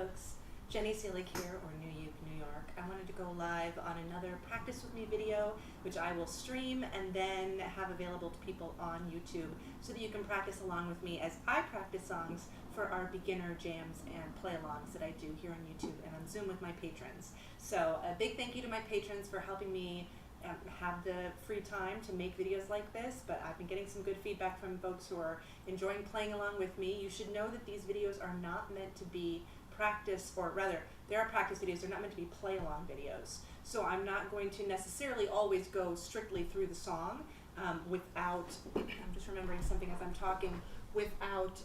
folks, Jenny Seelig here, or New York. I wanted to go live on another Practice With Me video, which I will stream and then have available to people on YouTube so that you can practice along with me as I practice songs for our beginner jams and play-alongs that I do here on YouTube and on Zoom with my patrons. So a big thank you to my patrons for helping me have the free time to make videos like this, but I've been getting some good feedback from folks who are enjoying playing along with me. You should know that these videos are not meant to be practice, or rather, they are practice videos, they're not meant to be play-along videos. So I'm not going to necessarily always go strictly through the song without, I'm just remembering something as I'm talking, without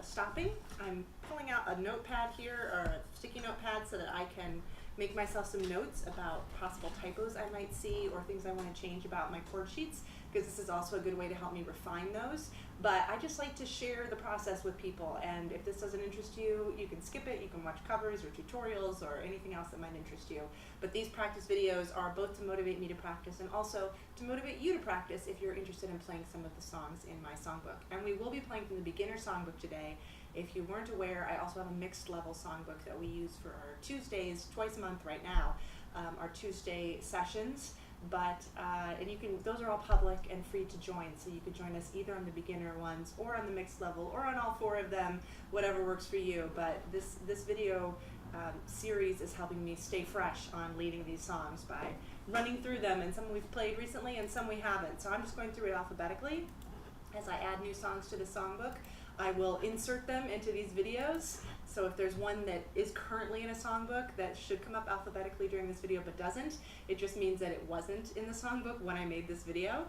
stopping. I'm pulling out a notepad here, or a sticky notepad, so that I can make myself some notes about possible typos I might see or things I want to change about my chord sheets, because this is also a good way to help me refine those. But I just like to share the process with people, and if this doesn't interest you, you can skip it. You can watch covers or tutorials or anything else that might interest you. But these practice videos are both to motivate me to practice and also to motivate you to practice if you're interested in playing some of the songs in my songbook. And we will be playing from the beginner songbook today. If you weren't aware, I also have a mixed level songbook that we use for our Tuesdays, twice a month right now, our Tuesday sessions. But and you can, those are all public and free to join, so you could join us either on the beginner ones or on the mixed level or on all four of them, whatever works for you. But this video series is helping me stay fresh on leading these songs by running through them, and some we've played recently and some we haven't. So I'm just going through it alphabetically. As I add new songs to the songbook, I will insert them into these videos. So if there's one that is currently in a songbook that should come up alphabetically during this video but doesn't, it just means that it wasn't in the songbook when I made this video,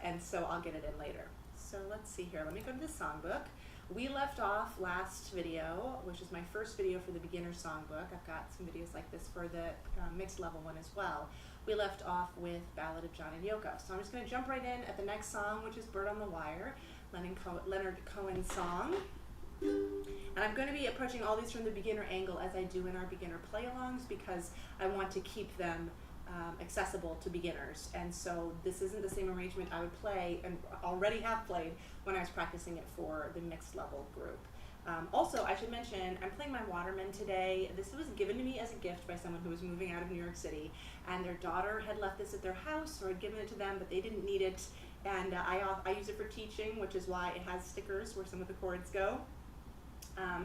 and so I'll get it in later. So let's see here, let me go to the songbook. We left off last video, which is my first video for the beginner songbook. I've got some videos like this for the mixed level one as well. We left off with Ballad of John and Yoko. So I'm just going to jump right in at the next song, which is Bird on the Wire, Leonard Cohen's song. And I'm going to be approaching all these from the beginner angle as I do in our beginner play-alongs, because I want to keep them accessible to beginners. And so this isn't the same arrangement I would play and already have played when I was practicing it for the mixed level group. Also, I should mention, I'm playing my Waterman today. This was given to me as a gift by someone who was moving out of New York City, and their daughter had left this at their house, or had given it to them, but they didn't need it. And I use it for teaching, which is why it has stickers where some of the chords go.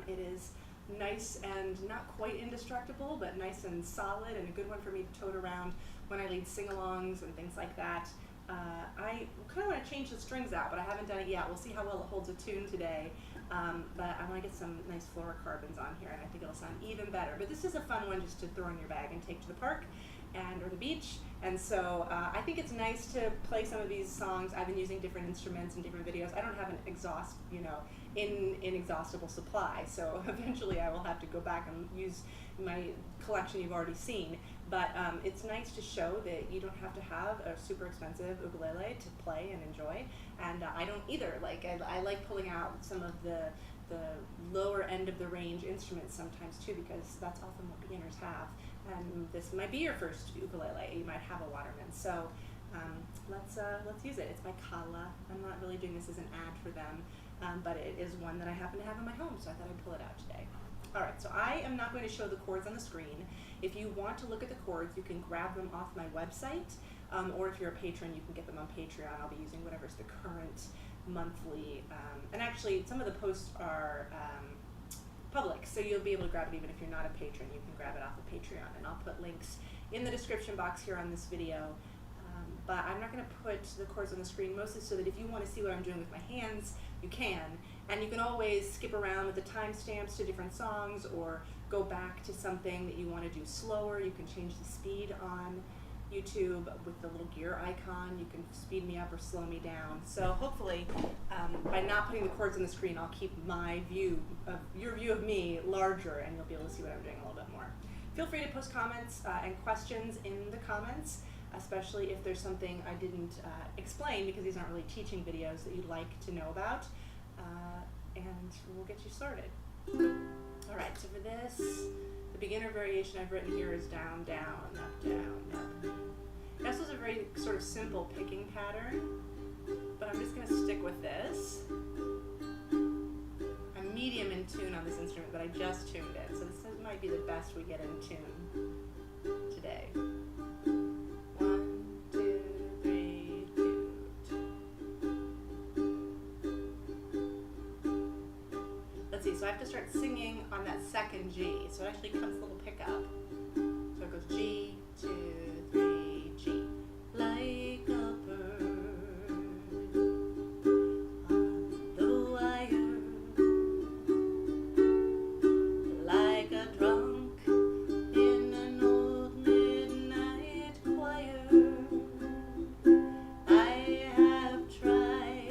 It is nice and not quite indestructible, but nice and solid, and a good one for me to tote around when I lead sing-alongs and things like that. I kind of want to change the strings out, but I haven't done it yet. We'll see how well it holds a tune today. But I want to get some nice fluorocarbons on here, and I think it'll sound even better. But this is a fun one just to throw in your bag and take to the park or the beach. And so I think it's nice to play some of these songs. I've been using different instruments in different videos. I don't have an inexhaustible supply, so eventually I will have to go back and use my collection you've already seen. But it's nice to show that you don't have to have a super expensive ukulele to play and enjoy. And I don't either. Like I like pulling out some of the lower end of the range instruments sometimes too, because that's often what beginners have. And this might be your first ukulele. You might have a Waterman. So let's use it. It's by Kala. I'm not really doing this as an ad for them, but it is one that I happen to have in my home, so I thought I'd pull it out today. All right, so I am not going to show the chords on the screen. If you want to look at the chords, you can grab them off my website, or if you're a patron, you can get them on Patreon. I'll be using whatever's the current monthly, and actually some of the posts are public, so you'll be able to grab it even if you're not a patron. You can grab it off of Patreon, and I'll put links in the description box here on this video. But I'm not going to put the chords on the screen, mostly so that if you want to see what I'm doing with my hands, you can. And you can always skip around with the timestamps to different songs, or go back to something that you want to do slower. You can change the speed on YouTube with the little gear icon. You can speed me up or slow me down. So hopefully, by not putting the chords on the screen, I'll keep my view of your view of me larger, and you'll be able to see what I'm doing a little bit more. Feel free to post comments and questions in the comments, especially if there's something I didn't explain, because these aren't really teaching videos, that you'd like to know about, and we'll get you started. All right, so for this, the beginner variation I've written here is down, down, up, down, up. This was a very sort of simple picking pattern, but I'm just going to stick with this. I'm medium in tune on this instrument, but I just tuned it. So this is might be the best we get in tune today. 1, 2, 3, toot. Let's see, so I have to start singing on that second G. So it actually comes a little pickup. So it goes G, 2, 3, G. Like a bird on the wire, like a drunk in an old midnight choir. I have tried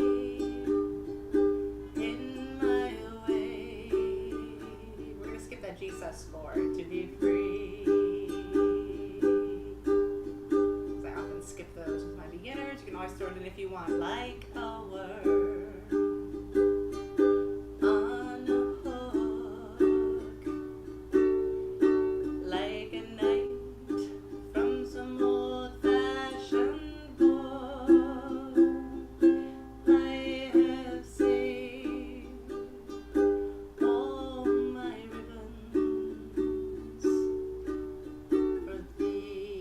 in my way. We're going to skip that G sus4 to be free. Skip those with my beginners. You can always throw it in if you want. Like a word on a hook, like a night from some old-fashioned book. I have saved all my ribbons for thee.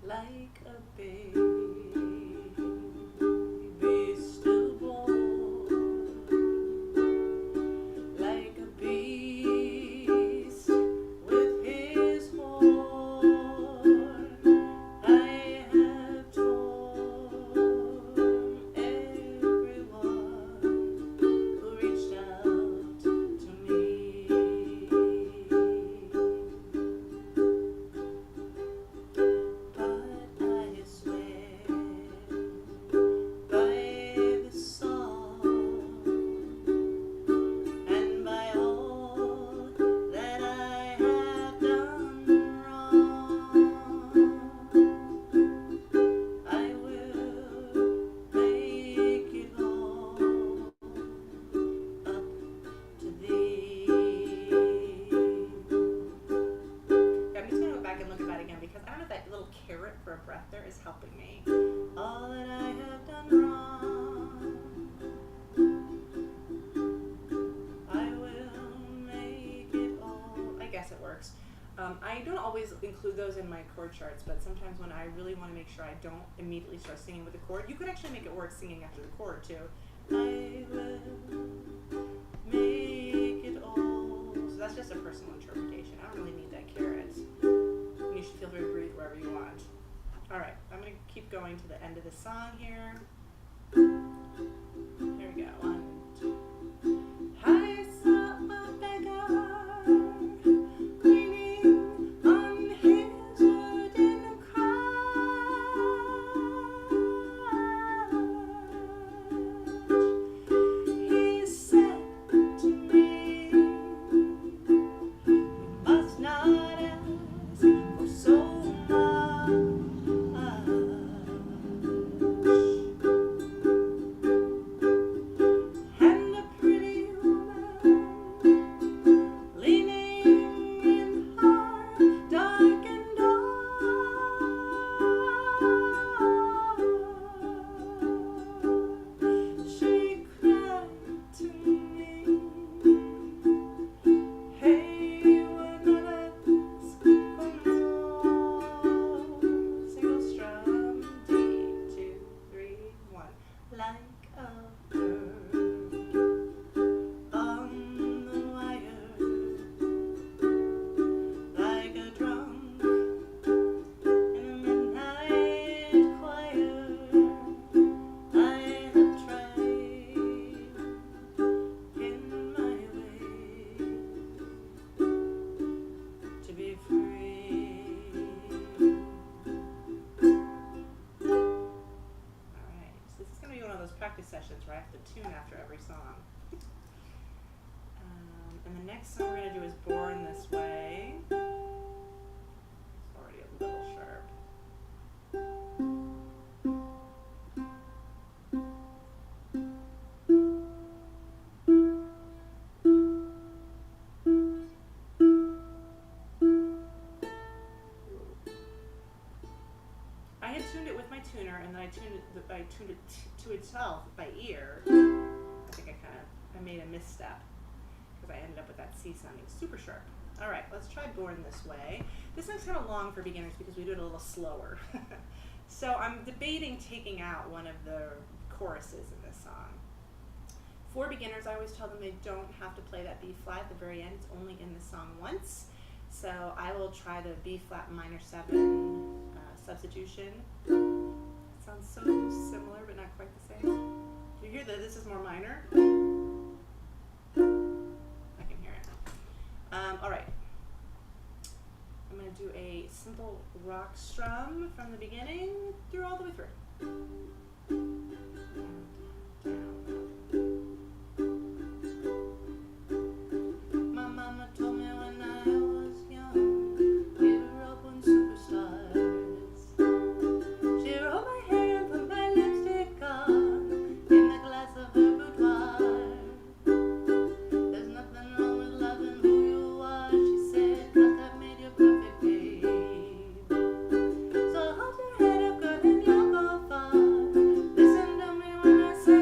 Like a baby stillborn, like a beast with his horn, I have torn everyone who reached out to me. For a breath there is helping me. All that I have done wrong, I will make it all. I guess it works. I don't always include those in my chord charts, but sometimes when I really want to make sure I don't immediately start singing with the chord, you could actually make it work singing after the chord too. I will make it all. So that's just a personal interpretation. I don't really need that carrot. You should feel free to breathe wherever you want. All right, I'm going to keep going to the end of the song here. Here we go. 1, 2. I saw a beggar leaning on his wooden crutch. He said to me, "You must not ask for so much." sessions where I have to tune after every song. And the next song we're going to do is Born This Way. It's already a little sharp. I had tuned it with my tuner, and then I tuned it to itself by ear. I think I made a misstep because I ended up with that C sounding super sharp. All right, let's try Born This Way. This song's kind of long for beginners because we do it a little slower. So I'm debating taking out one of the choruses in this song. For beginners, I always tell them they don't have to play that B flat at the very end. It's only in the song once. So I will try the B flat minor 7 substitution. It sounds so similar, but not quite the same. Do you hear that this is more minor? I can hear it. All right. I'm going to do a simple rock strum from the beginning through all the way through. My mama told me when I was young, we were up on superstars. She rolled my hair and put my lipstick on in the glass of her boudoir. There's nothing wrong with loving who you are, she said, 'cause that made you perfect, babe. So hold your head up, girl, and you'll go far. Listen to me when I say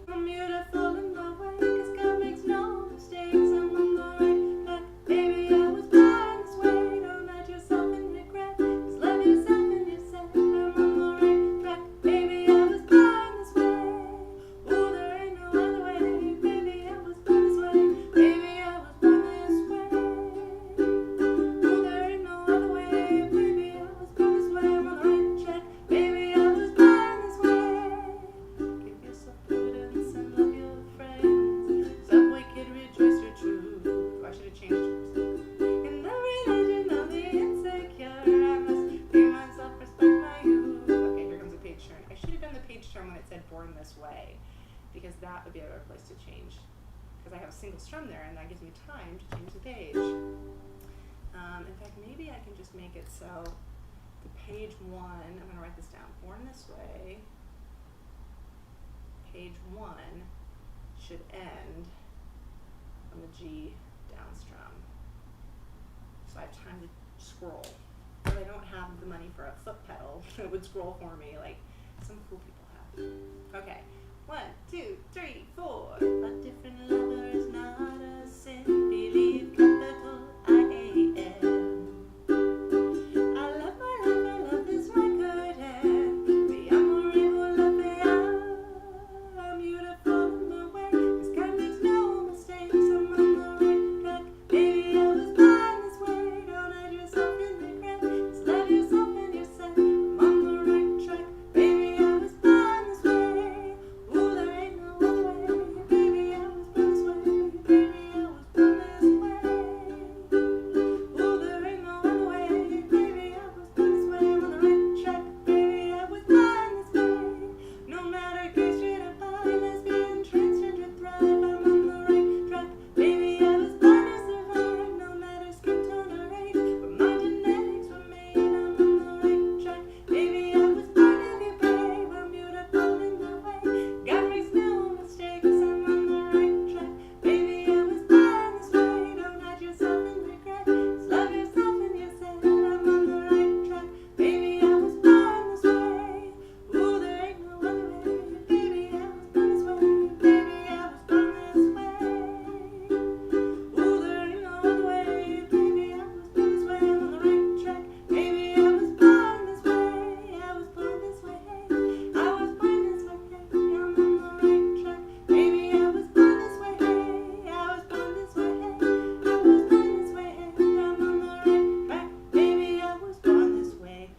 I'm beautiful in my way, 'cause God makes no mistakes. I'm on the right track, baby. I was born this way. Don't hide yourself in regret, 'cause love yourself and you said I'm on the right track, baby. I was born this way. Ooh, there ain't no other way, baby. I was born this way, baby. I was born this way. Ooh, there ain't no other way, baby. I was born this way. I'm on the right track, baby. I was born this way. Give yourself prudence and love your friends. Subway kid, rejoice your truth. I should have changed it. In the religion of the insecure, I must be myself, respect my youth. Okay, here comes a page turn. I should have done the page turn when it said Born This Way, because that would be a better place to change. Because I have a single strum there, and that gives me time to change the page. In fact, maybe I can just make it so the page 1, I'm going to write this down. Born This Way, page 1 should end on the G down strum. So I have time to scroll. But I don't have the money for a foot pedal that would scroll for me like some cool people have. Okay, 1, 2, 3, 4. A different lover is not a sin. Believe capital I-A-M. I love my life, I love this record, and me amore volupia. I'm beautiful in my way, 'cause God makes no mistakes. I'm on the right track, baby. I was born this way. Don't hide yourself in regret, 'cause love yourself and you said I'm on the right track, baby. I was born this way. Ooh, there ain't no other way, baby. I was born this way, baby. I was born this way. Ooh, there ain't no other way, baby. I was born this way. I'm on the right track, baby. I was born this way. No matter gay, straight or bi, lesbian, transgender, thrive. I'm on the right track, baby. I was born to survive. No matter skin tone or age, but my genetics were made. I'm on the right track, baby. I was born to be brave. I'm beautiful in my way. God makes no mistakes. I'm on the right track, baby. I was born this way. Don't hide yourself in regret, 'cause love yourself and you said I'm on the right track, baby. I was born this way. Ooh, there ain't no other way, baby. I was born this way, baby. I was born this way. Ooh, there ain't no other way, baby. I was born this way. I'm on the right track, baby. I was born this way. I was born this way. I was born this way. I'm on the right track, baby. I was born this way. I was born this way. I was born this way. I'm on the right track, baby. I was born this way.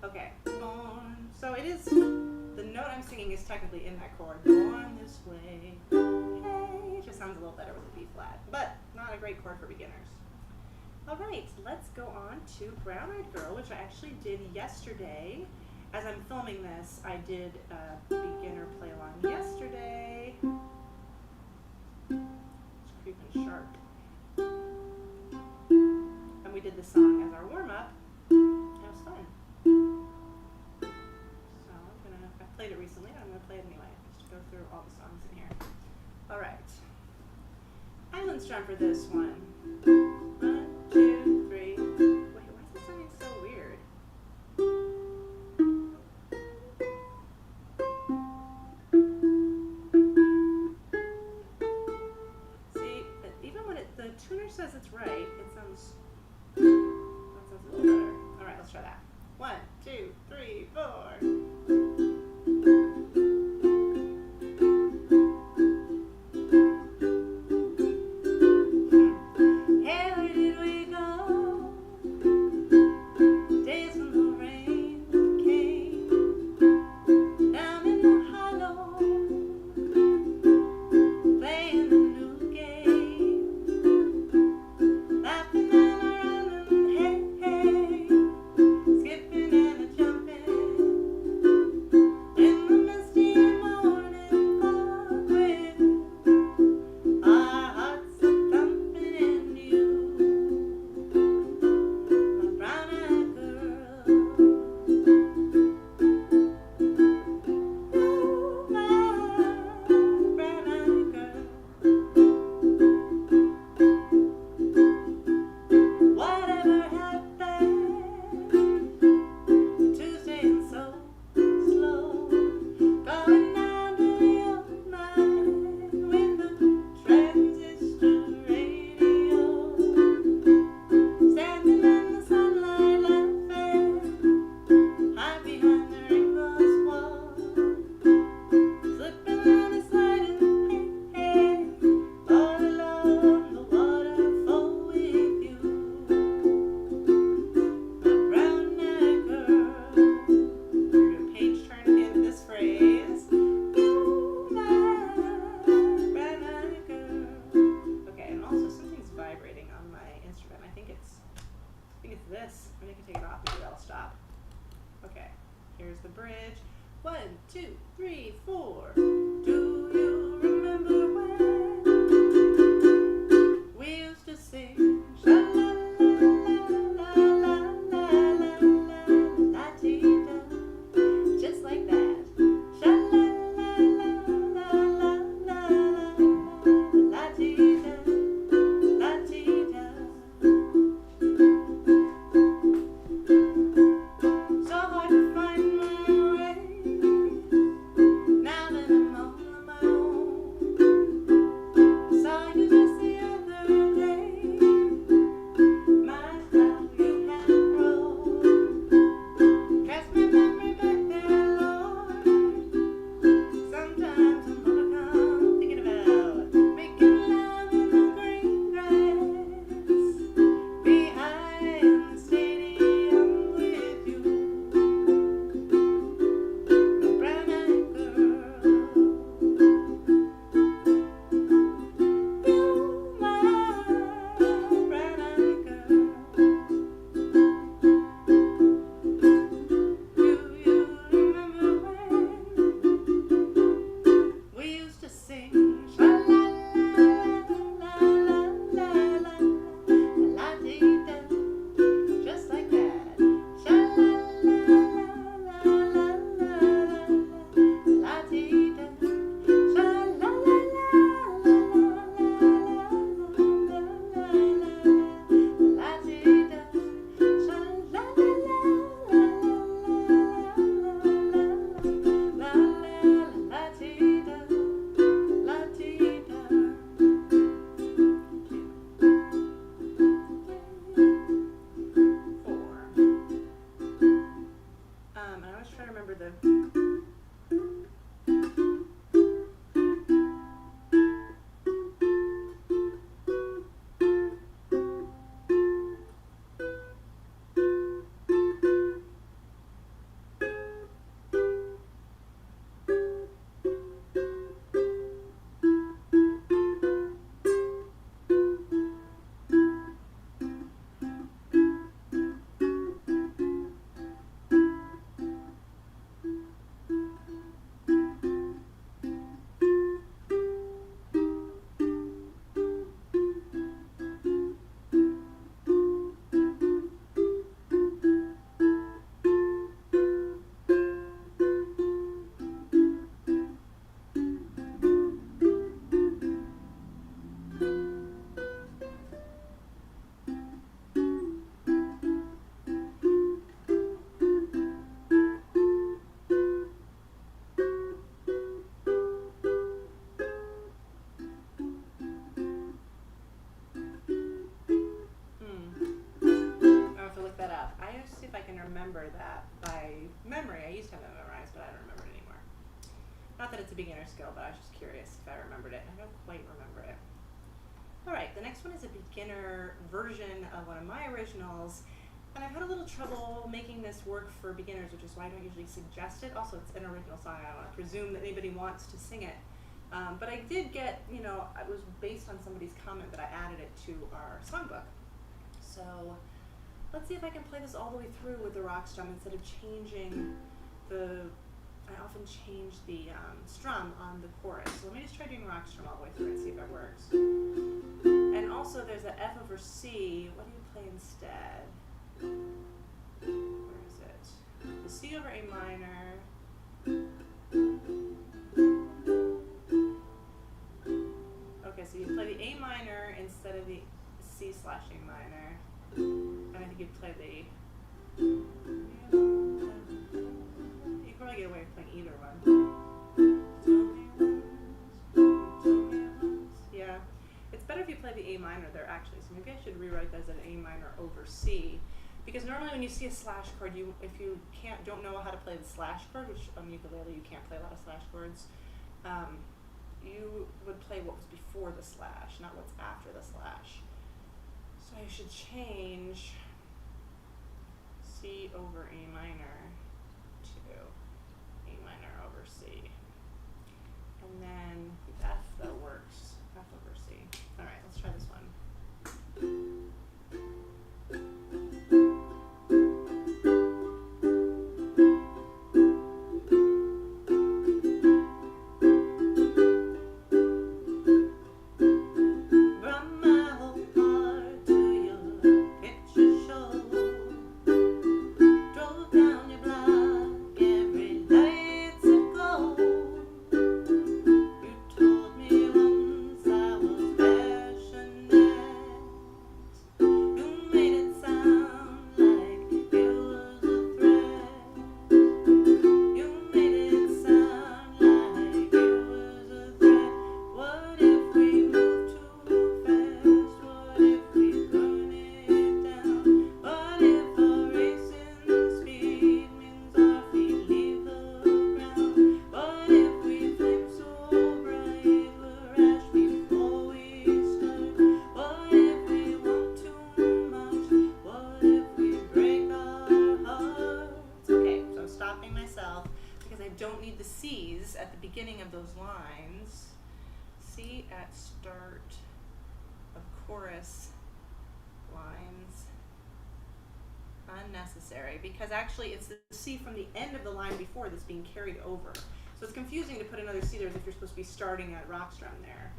Okay, born. So it is, the note I'm singing is technically in that chord. Born this way. Hey, it just sounds a little better with a B flat, but not a great chord for beginners. Alright, let's go on to Brown Eyed Girl, which I actually did yesterday. As I'm filming this, I did a beginner play along yesterday. It's creeping sharp. And we did the song as our warm-up. It was fun. So I played it recently, and I'm going to play it anyway, just to go through all the songs in here. Alright. Island strum for this one. 1, 2, 3. Wait, why is this sounding so weird? See, even when the tuner says it's right, it sounds a little better. Alright, let's try that. 1, 2, 3, 4. This, and I can take it off, maybe that'll stop. Okay, here's the bridge. 1, 2, 3, 4. Do you remember when we used to sing sha la la la la la la la la dee da, just like that. Sha la la la la la la la dee da, la dee da. So hard to find my way now that I'm all on my own. remember that by memory. I used to have that memorized, but I don't remember it anymore. Not that it's a beginner skill, but I was just curious if I remembered it. I don't quite remember it. Alright, the next one is a beginner version of one of my originals, and I've had a little trouble making this work for beginners, which is why I don't usually suggest it. Also, it's an original song. I don't want to presume that anybody wants to sing it. But I did get, it was based on somebody's comment that I added it to our songbook. So let's see if I can play this all the way through with the rock strum instead of changing I often change the strum on the chorus. So let me just try doing rock strum all the way through and see if it works. And also there's that F over C. What do you play instead? Where is it? The C over A minor. Okay, so you play the A minor instead of the C slash A minor. And I think you'd play the... You can probably get away with playing either one. Yeah. It's better if you play the A minor there actually, so maybe I should rewrite that as an A minor over C. Because normally when you see a slash chord, if you don't know how to play the slash chord, which on ukulele you can't play a lot of slash chords, you would play what was before the slash, not what's after the slash. So I should change C over A minor to A minor over C. And then the F that works, F over C. Alright, let's try this one. At the beginning of those lines, C at start of chorus lines, unnecessary, because actually it's the C from the end of the line before that's being carried over. So it's confusing to put another C there as if you're supposed to be starting at rock strum there,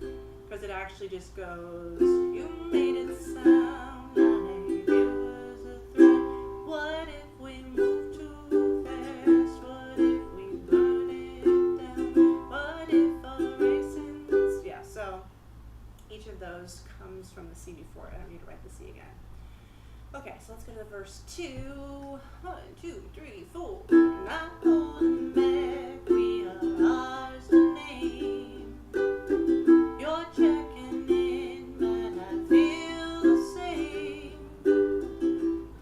because it actually just goes, you made it sound like it was a threat, what if we move too fast, what if we burn it down, what if our racing, yeah, so each of those comes from the C before it. I don't need to write the C again. Okay, so let's go to verse 2. 1, 2, 3, 4. Not holding back, we are ours to name. You're checking in, but I feel the same.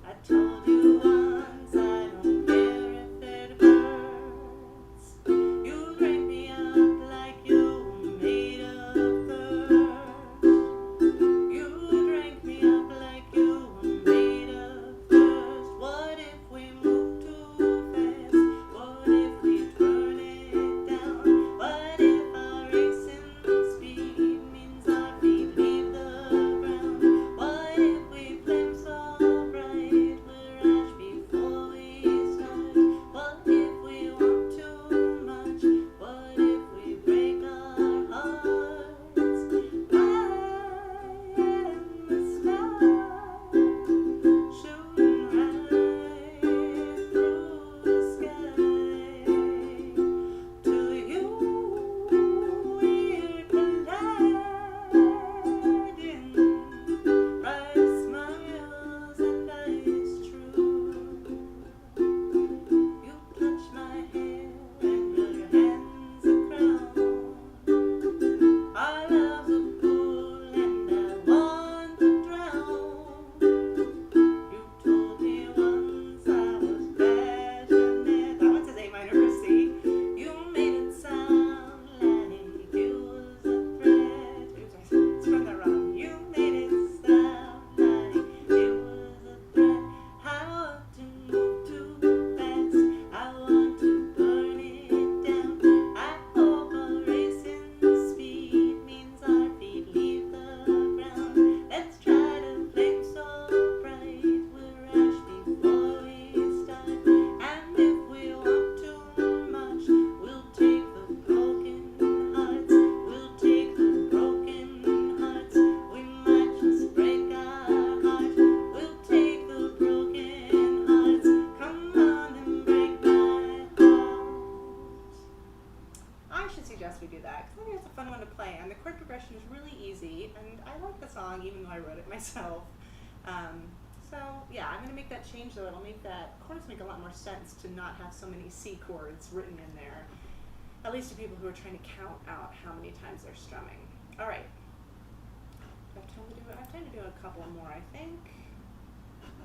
I told you once, I don't care if it hurts. You drank me up like you were made of thirst. You drank me up like you were made of thirst. What if we move too fast? What if we turn it down? What song, even though I wrote it myself. So yeah, I'm gonna make that change though. It'll make that chords make a lot more sense to not have so many C chords written in there. At least to people who are trying to count out how many times they're strumming. All right. I have time to do a couple more, I think.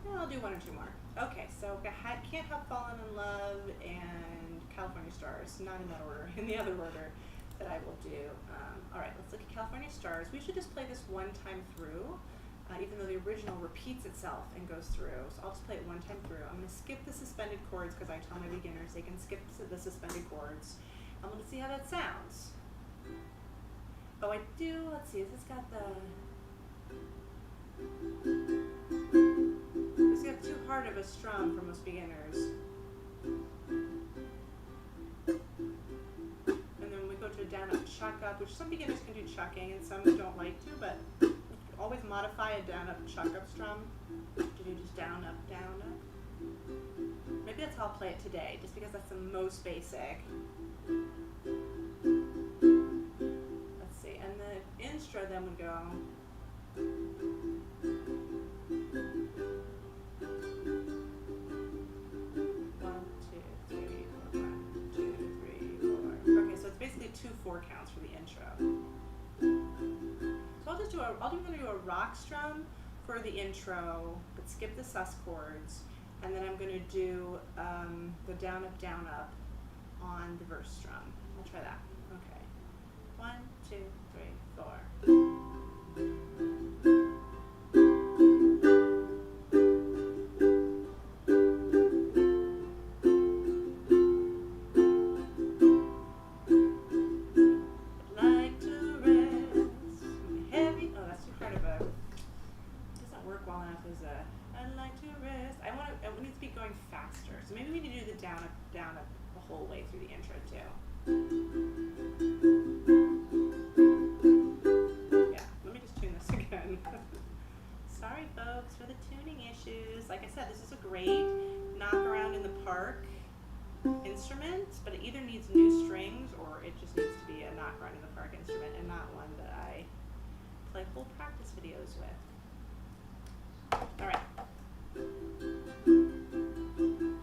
Yeah, I'll do one or two more. Okay, so Can't Help Falling in Love and California Stars. Not in that order, in the other order that I will do. All right, let's look at California Stars. We should just play this one time through, even though the original repeats itself and goes through. So I'll just play it one time through. I'm going to skip the suspended chords because I tell my beginners they can skip the suspended chords. I'm going to see how that sounds. Oh, I do. Let's see. This has got it's got too hard of a strum for most beginners. And then we go to a down up chuck up, which some beginners can do chucking and some don't like to, but always modify a down up chuck up strum to do just down up down up. Maybe that's how I'll play it today, just because that's the most basic. Let's see, and the intro then would go. Okay, so it's basically 2 4 counts for the intro. So I'm going to do a rock strum for the intro, but skip the sus chords, and then I'm going to do the down up on the verse strum. I'll try that. Okay. 1, 2, 3, 4. So maybe we need to do the down up the whole way through the intro too. Yeah, let me just tune this again. Sorry folks for the tuning issues. Like I said, this is a great knock around in the park instrument, but it either needs new strings or it just needs to be a knock around in the park instrument and not one that I play full practice videos with. All right.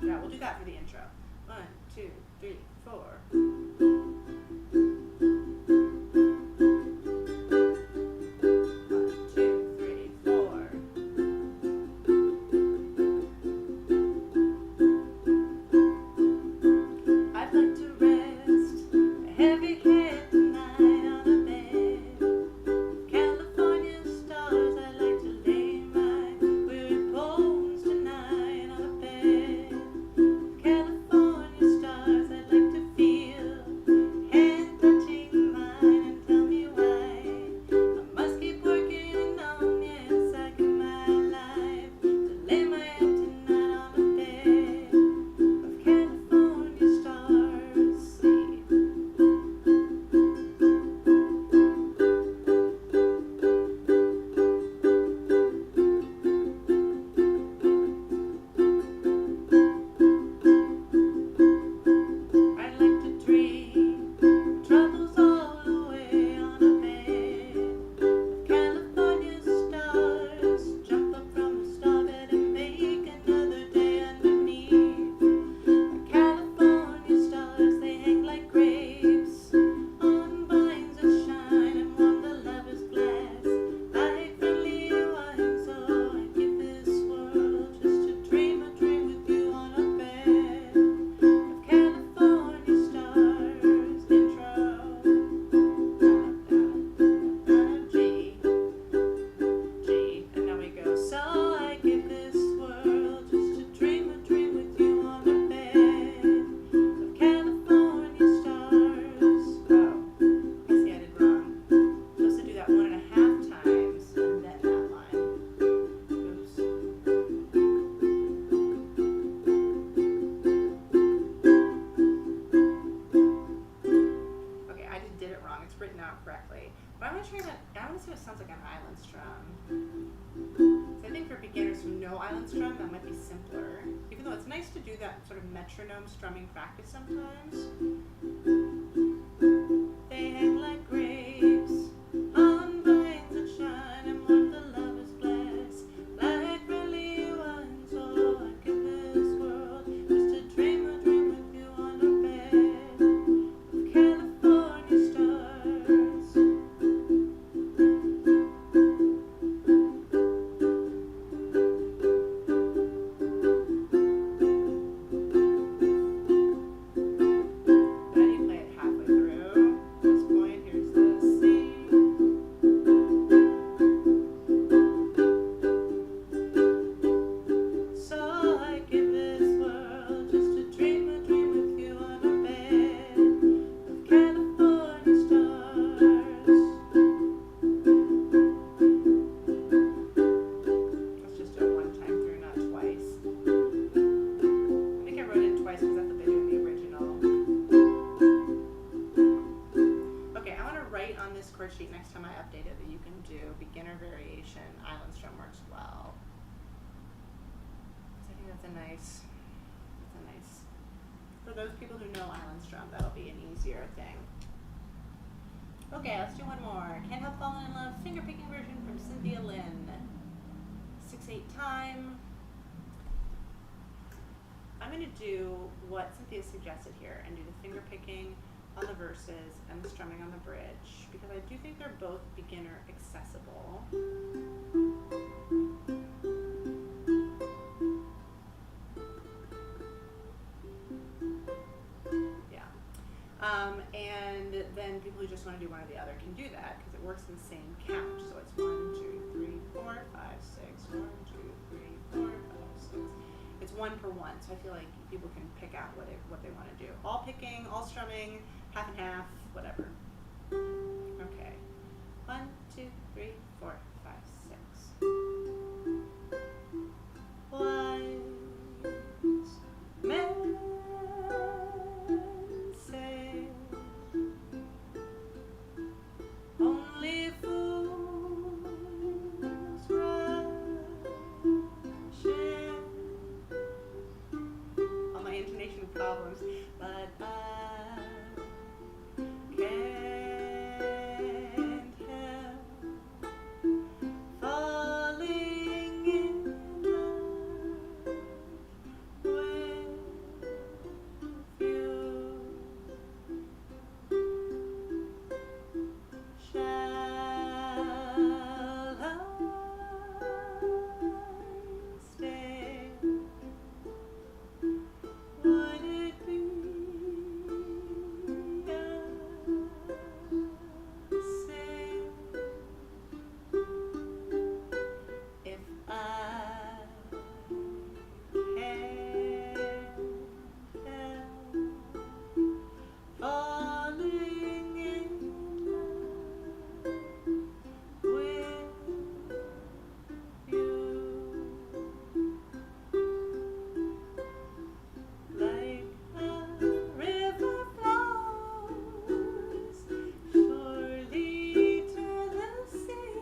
Yeah, we'll do that for the intro. 1, 2, 3, 4. Metronome strumming practice sometimes. They hang like grapes on vines that shine, and what the For those people who know Island Strum, that'll be an easier thing. Okay, let's do one more. Can't Help Falling in Love, finger picking version from Cynthia Lynn. 6/8 time. I'm going to do what Cynthia suggested here and do the finger picking on the verses and the strumming on the bridge, because I do think they're both beginner accessible. Yeah. And then people who just want to do one or the other can do that because it works in the same count. So it's 1, 2, 3, 4, 5, 6, 1, 2, 3, 4, 5, 6. It's 1 per 1, so I feel like people can pick out what they want to do. All picking, all strumming, half and half, whatever. Okay. 1, 2, 3, 4, 5, 6. Wise men say only fools rush in. All my intonation problems, but I can't help falling in love with you. Shall I stay? Would it be a sin if I can't help falling in love with you? Like a river flows surely to the sea,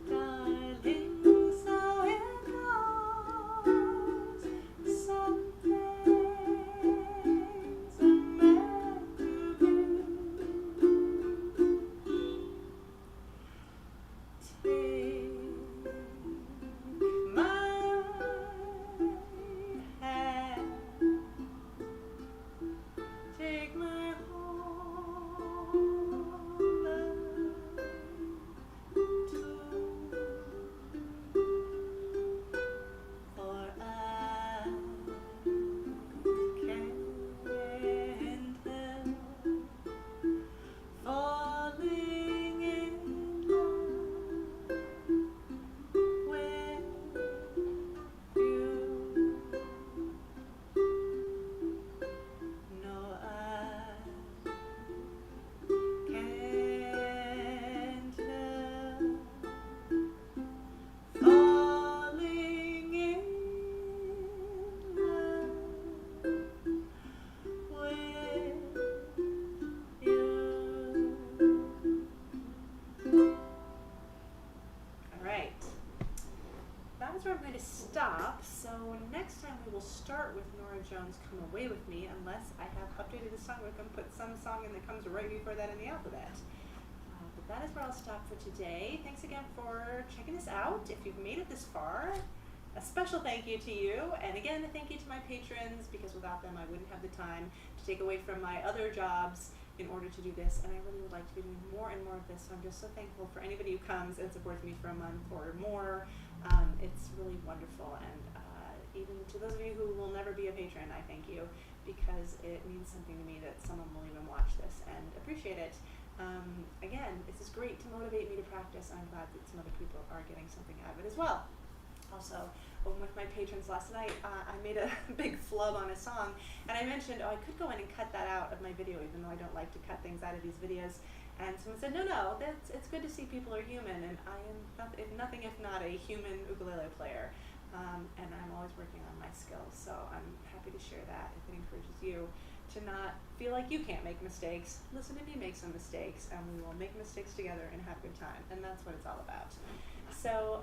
darling, so it goes. Some things are meant to be. Take my hand, take my whole life too, for I can't help falling in love with you. No, I can't help falling in love with you. All right. That is where I'm going to stop. So next time we will start with Nora Jones' Come Away With Me, unless I have updated the songbook and put some song in that comes right before that in the alphabet. But that is where I'll stop for today. Thanks again for checking this out. If you've made it this far, a special thank you to you. And again, a thank you to my patrons, because without them I wouldn't have the time to take away from my other jobs in order to do this. And I really would like to be doing more and more of this. So I'm just so thankful for anybody who comes and supports me for a month or more. It's really wonderful. And even to those of you who will never be a patron, I thank you, because it means something to me that someone will even watch this and appreciate it. Again, this is great to motivate me to practice. I'm glad that some other people are getting something out of it as well. Also, with my patrons last night, I made a big flub on a song, and I mentioned, I could go in and cut that out of my video, even though I don't like to cut things out of these videos. And someone said, no, it's good to see people are human, and I am nothing if not a human ukulele player. And I'm always working on my skills, so I'm happy to share that if it encourages you to not feel like you can't make mistakes. Listen to me make some mistakes, and we will make mistakes together and have a good time, and that's what it's all about. So